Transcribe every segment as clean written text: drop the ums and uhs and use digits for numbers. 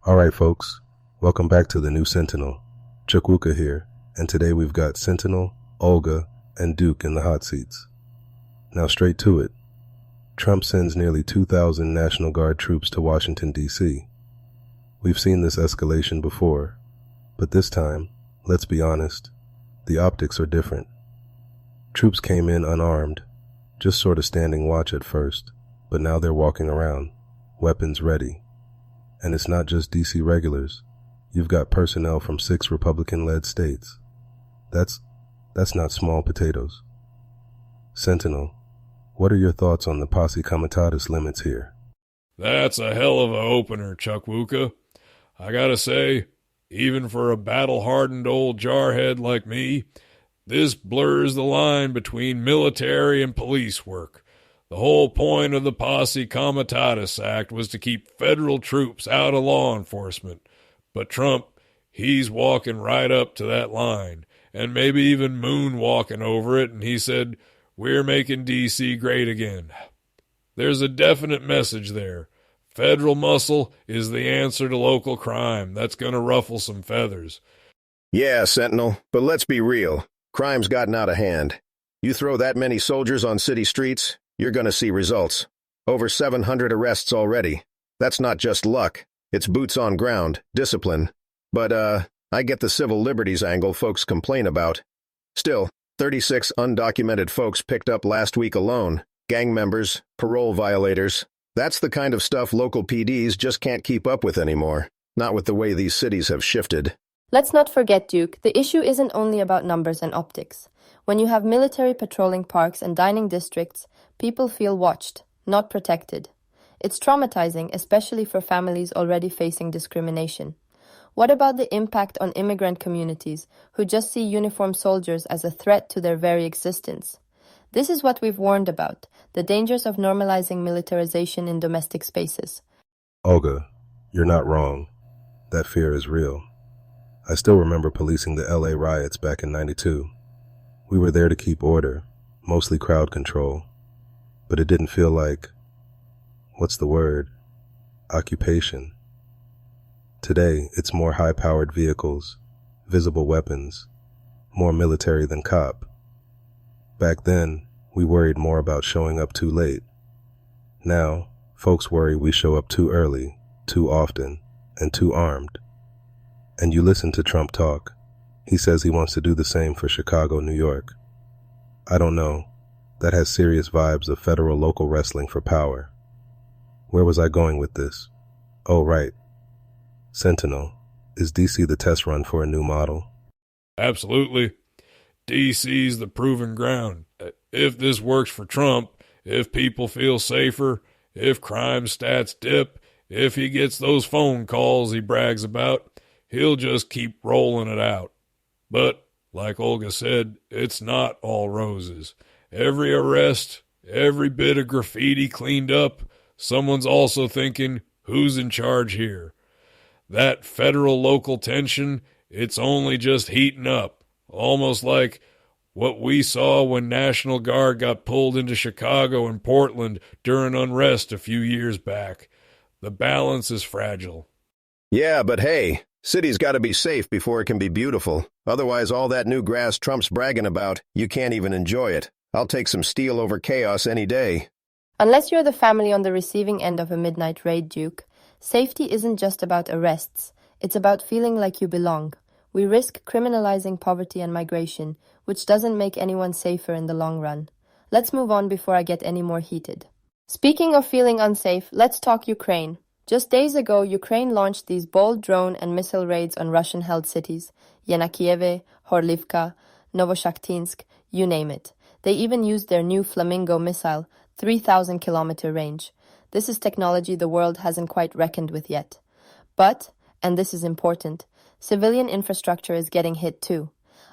Alright folks, welcome back to the new Sentinel. Chukwuka here, and today we've got Sentinel, Olga, and Duke in the hot seats. Now straight to it. Trump sends nearly 2,000 National Guard troops to Washington, D.C. We've seen this escalation before, but this time, let's be honest, the optics are different. Troops came in unarmed, just sort of standing watch at first, but now they're walking around, weapons ready. And it's not just D.C. regulars. You've got personnel from 6 Republican-led states. That's not small potatoes. Sentinel, what are your thoughts on the posse comitatus limits here? That's a hell of a opener, Chukwuka. I gotta say, even for a battle-hardened old jarhead like me, this blurs the line between military and police work. The whole point of the Posse Comitatus Act was to keep federal troops out of law enforcement. But Trump, he's walking right up to that line, and maybe even moonwalking over it, and he said, "We're making D.C. great again." There's a definite message there. Federal muscle is the answer to local crime. That's gonna ruffle some feathers. Yeah, Sentinel, but let's be real. Crime's gotten out of hand. You throw that many soldiers on city streets, you're going to see results. Over 700 arrests already. That's not just luck. It's boots on ground, discipline. But, I get the civil liberties angle folks complain about. Still, 36 undocumented folks picked up last week alone. Gang members, parole violators. That's the kind of stuff local PDs just can't keep up with anymore. Not with the way these cities have shifted. Let's not forget, Duke, the issue isn't only about numbers and optics. When you have military patrolling parks and dining districts, people feel watched, not protected. It's traumatizing, especially for families already facing discrimination. What about the impact on immigrant communities who just see uniformed soldiers as a threat to their very existence? This is what we've warned about, the dangers of normalizing militarization in domestic spaces. Olga, you're not wrong. That fear is real. I still remember policing the LA riots back in '92. We were there to keep order, mostly crowd control. But it didn't feel like, what's the word? Occupation. Today, it's more high-powered vehicles, visible weapons, more military than cop. Back then, we worried more about showing up too late. Now, folks worry we show up too early, too often, and too armed. And you listen to Trump talk. He says he wants to do the same for Chicago, New York. I don't know. That has serious vibes of federal local wrestling for power. Where was I going with this? Oh, right. Sentinel, is DC the test run for a new model? Absolutely. DC's the proven ground. If this works for Trump, if people feel safer, if crime stats dip, if he gets those phone calls he brags about, he'll just keep rolling it out. But, like Olga said, it's not all roses. Every arrest, every bit of graffiti cleaned up, someone's also thinking, who's in charge here? That federal-local tension, it's only just heating up, almost like what we saw when National Guard got pulled into Chicago and Portland during unrest a few years back. The balance is fragile. Yeah, but hey, city's got to be safe before it can be beautiful. Otherwise, all that new grass Trump's bragging about, you can't even enjoy it. I'll take some steel over chaos any day. Unless you're the family on the receiving end of a midnight raid, Duke, safety isn't just about arrests. It's about feeling like you belong. We risk criminalizing poverty and migration, which doesn't make anyone safer in the long run. Let's move on before I get any more heated. Speaking of feeling unsafe, let's talk Ukraine. Just days ago, Ukraine launched these bold drone and missile raids on Russian-held cities, Yenakieve, Horlivka, Novoshaktinsk, you name it. They even used their new Flamingo missile, 3,000-kilometer range. This is technology the world hasn't quite reckoned with yet. But, and this is important, civilian infrastructure is getting hit too.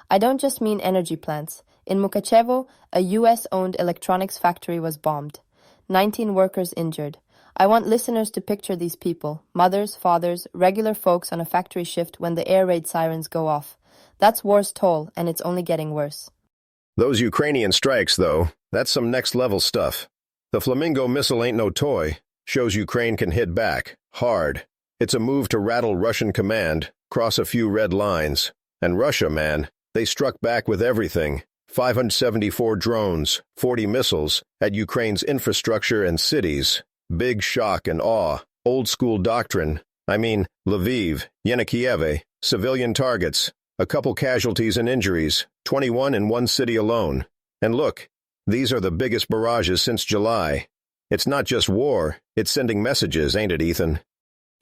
I don't just mean energy plants. In Mukachevo, a US-owned electronics factory was bombed. 19 workers injured. I want listeners to picture these people, mothers, fathers, regular folks on a factory shift when the air raid sirens go off. That's war's toll, and it's only getting worse. Those Ukrainian strikes, though, that's some next-level stuff. The Flamingo missile ain't no toy. Shows Ukraine can hit back, hard. It's a move to rattle Russian command, cross a few red lines. And Russia, man, they struck back with everything. 574 drones, 40 missiles, at Ukraine's infrastructure and cities. Big shock and awe. Old-school doctrine. I mean, Lviv, Yenikiev, civilian targets. A couple casualties and injuries. 21 in one city alone. And look, these are the biggest barrages since July. It's not just war, it's sending messages, ain't it, Ethan?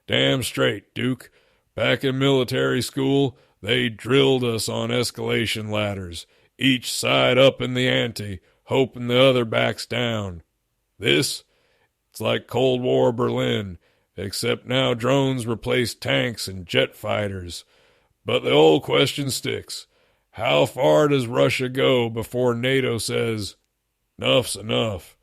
Damn straight, Duke. Back in military school, they drilled us on escalation ladders, each side up in the ante, hoping the other backs down. It's like Cold War Berlin, except now drones replace tanks and jet fighters. But the old question sticks. How far does Russia go before NATO says, "'Nough's enough"?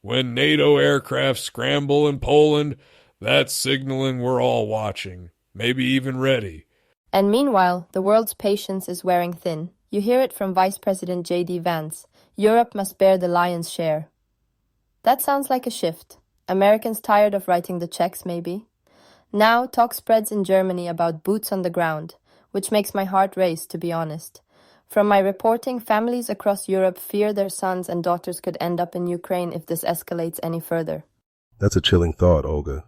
When NATO aircraft scramble in Poland, that's signaling we're all watching, maybe even ready. And meanwhile, the world's patience is wearing thin. You hear it from Vice President J.D. Vance. Europe must bear the lion's share. That sounds like a shift. Americans tired of writing the checks, maybe. Now, talk spreads in Germany about boots on the ground, which makes my heart race, to be honest. From my reporting, families across Europe fear their sons and daughters could end up in Ukraine if this escalates any further. That's a chilling thought, Olga.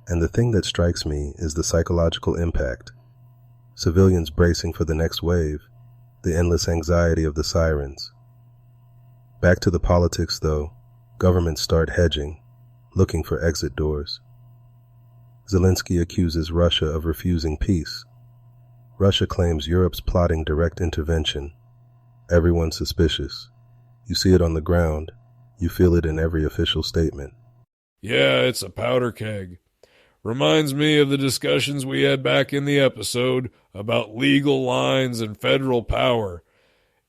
And the thing that strikes me is the psychological impact. Civilians bracing for the next wave, the endless anxiety of the sirens. Back to the politics, though, governments start hedging, looking for exit doors. Zelensky accuses Russia of refusing peace. Russia claims Europe's plotting direct intervention. Everyone's suspicious. You see it on the ground. You feel it in every official statement. Yeah, it's a powder keg. Reminds me of the discussions we had back in the episode about legal lines and federal power.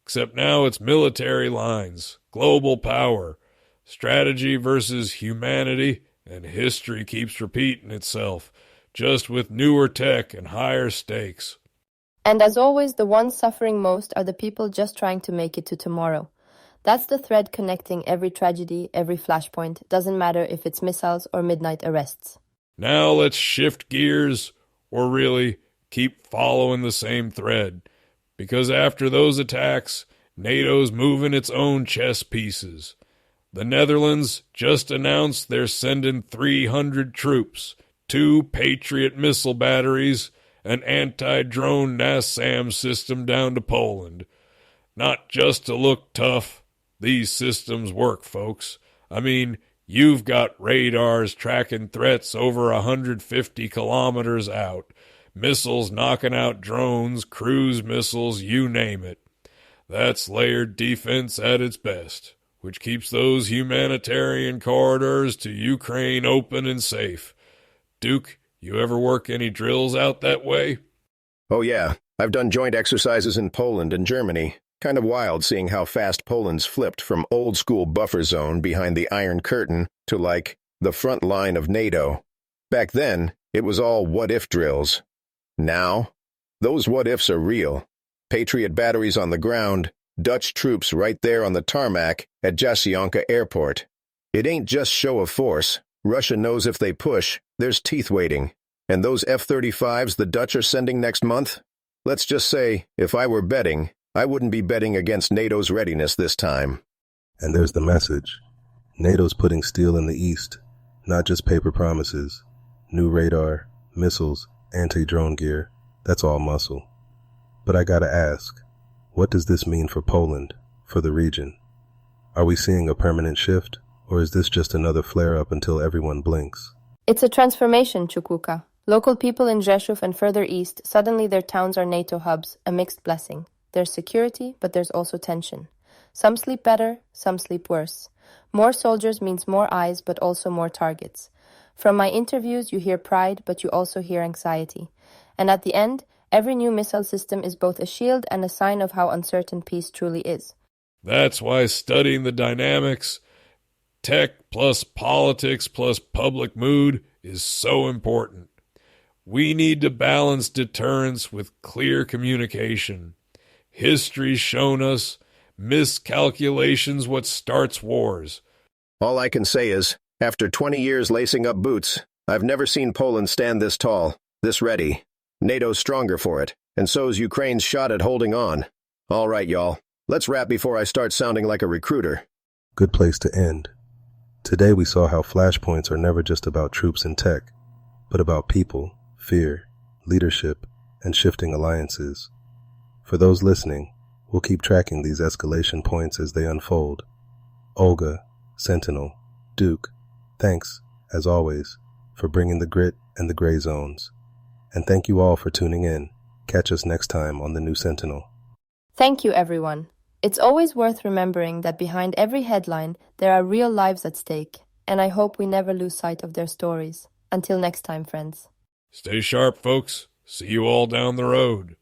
Except now it's military lines, global power, strategy versus humanity, and history keeps repeating itself, just with newer tech and higher stakes. And as always, the ones suffering most are the people just trying to make it to tomorrow. That's the thread connecting every tragedy, every flashpoint, doesn't matter if it's missiles or midnight arrests. Now let's shift gears, or really, keep following the same thread. Because after those attacks, NATO's moving its own chess pieces. The Netherlands just announced they're sending 300 troops, 2 Patriot missile batteries, an anti-drone NASAM system down to Poland. Not just to look tough. These systems work, folks. I mean, you've got radars tracking threats over 150 kilometers out, missiles knocking out drones, cruise missiles, you name it. That's layered defense at its best, which keeps those humanitarian corridors to Ukraine open and safe. Duke, you ever work any drills out that way? Oh yeah, I've done joint exercises in Poland and Germany. Kind of wild seeing how fast Poland's flipped from old-school buffer zone behind the Iron Curtain to, like, the front line of NATO. Back then, it was all what-if drills. Now, those what-ifs are real. Patriot batteries on the ground, Dutch troops right there on the tarmac at Jasionka Airport. It ain't just show of force. Russia knows if they push, there's teeth waiting. And those F-35s the Dutch are sending next month? Let's just say, if I were betting, I wouldn't be betting against NATO's readiness this time. And there's the message. NATO's putting steel in the east, not just paper promises. New radar, missiles, anti-drone gear, that's all muscle. But I gotta ask, what does this mean for Poland, for the region? Are we seeing a permanent shift, or is this just another flare-up until everyone blinks? It's a transformation, Chukwuka. Local people in Rzeszów and further east, suddenly their towns are NATO hubs, a mixed blessing. There's security, but there's also tension. Some sleep better, some sleep worse. More soldiers means more eyes, but also more targets. From my interviews, you hear pride, but you also hear anxiety. And at the end, every new missile system is both a shield and a sign of how uncertain peace truly is. That's why studying the dynamics, tech plus politics plus public mood, is so important. We need to balance deterrence with clear communication. History's shown us miscalculations what starts wars. All I can say is, after 20 years lacing up boots, I've never seen Poland stand this tall, this ready. NATO's stronger for it, and so's Ukraine's shot at holding on. All right, y'all. Let's wrap before I start sounding like a recruiter. Good place to end. Today we saw how flashpoints are never just about troops and tech, but about people, fear, leadership, and shifting alliances. For those listening, we'll keep tracking these escalation points as they unfold. Olga, Sentinel, Duke, thanks, as always, for bringing the grit and the gray zones. And thank you all for tuning in. Catch us next time on The New Sentinel. Thank you, everyone. It's always worth remembering that behind every headline, there are real lives at stake, and I hope we never lose sight of their stories. Until next time, friends. Stay sharp, folks. See you all down the road.